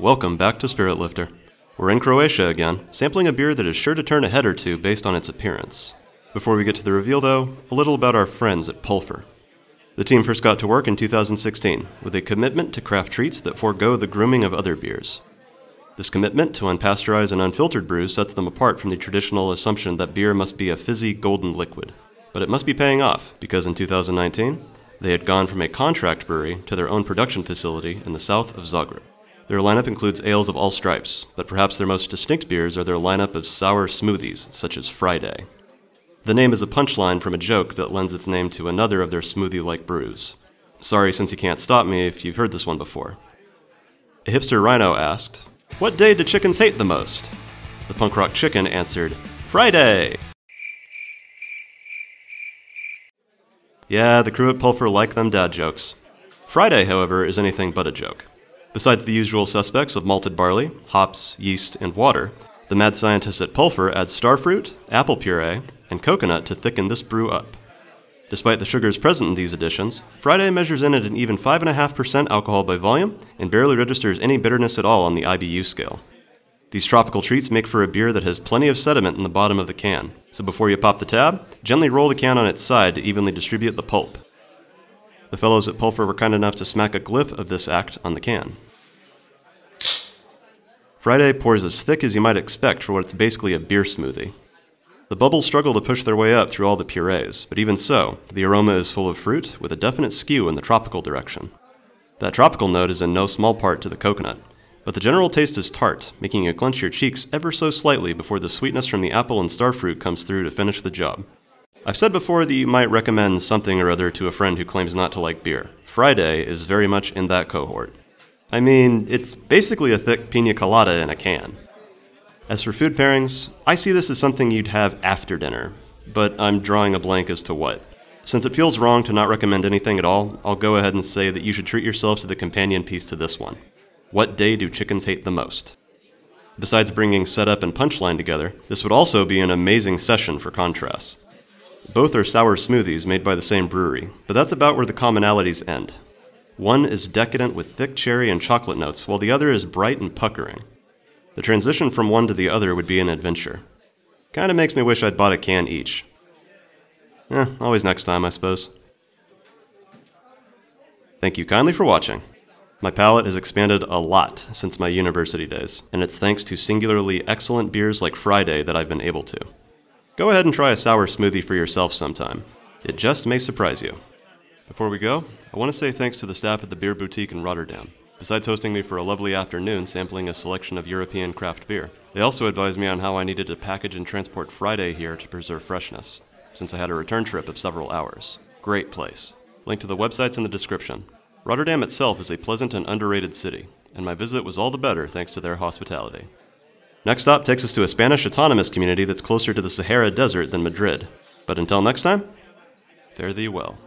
Welcome back to SpiritLifter. We're in Croatia again, sampling a beer that is sure to turn a head or two based on its appearance. Before we get to the reveal though, a little about our friends at Pulfer. The team first got to work in 2016, with a commitment to craft treats that forego the grooming of other beers. This commitment to unpasteurized and unfiltered brews sets them apart from the traditional assumption that beer must be a fizzy golden liquid. But it must be paying off, because in 2019, they had gone from a contract brewery to their own production facility in the south of Zagreb. Their lineup includes ales of all stripes, but perhaps their most distinct beers are their lineup of sour smoothies, such as Friday. The name is a punchline from a joke that lends its name to another of their smoothie-like brews. Sorry since you can't stop me if you've heard this one before. A hipster rhino asked, "What day do chickens hate the most?" The punk rock chicken answered, "Friday!" Yeah, the crew at Pulfer like them dad jokes. Friday, however, is anything but a joke. Besides the usual suspects of malted barley, hops, yeast, and water, the mad scientists at Pulfer add starfruit, apple puree, and coconut to thicken this brew up. Despite the sugars present in these additions, Friday measures in at an even 5.5% alcohol by volume and barely registers any bitterness at all on the IBU scale. These tropical treats make for a beer that has plenty of sediment in the bottom of the can, so before you pop the tab, gently roll the can on its side to evenly distribute the pulp. The fellows at Pulfer were kind enough to smack a glyph of this act on the can. Friday pours as thick as you might expect for what's basically a beer smoothie. The bubbles struggle to push their way up through all the purees, but even so, the aroma is full of fruit with a definite skew in the tropical direction. That tropical note is in no small part to the coconut, but the general taste is tart, making you clench your cheeks ever so slightly before the sweetness from the apple and starfruit comes through to finish the job. I've said before that you might recommend something or other to a friend who claims not to like beer. Friday is very much in that cohort. I mean, it's basically a thick pina colada in a can. As for food pairings, I see this as something you'd have after dinner, but I'm drawing a blank as to what. Since it feels wrong to not recommend anything at all, I'll go ahead and say that you should treat yourself to the companion piece to this one. What day do chickens hate the most? Besides bringing setup and punchline together, this would also be an amazing session for contrasts. Both are sour smoothies made by the same brewery, but that's about where the commonalities end. One is decadent with thick cherry and chocolate notes, while the other is bright and puckering. The transition from one to the other would be an adventure. Kinda makes me wish I'd bought a can each. Always next time, I suppose. Thank you kindly for watching. My palate has expanded a lot since my university days, and it's thanks to singularly excellent beers like Friday that I've been able to. Go ahead and try a sour smoothie for yourself sometime. It just may surprise you. Before we go, I want to say thanks to the staff at the Beer Boutique in Rotterdam. Besides hosting me for a lovely afternoon sampling a selection of European craft beer, they also advised me on how I needed to package and transport Friday here to preserve freshness, since I had a return trip of several hours. Great place. Link to the website's in the description. Rotterdam itself is a pleasant and underrated city, and my visit was all the better thanks to their hospitality. Next stop takes us to a Spanish autonomous community that's closer to the Sahara Desert than Madrid. But until next time, fare thee well.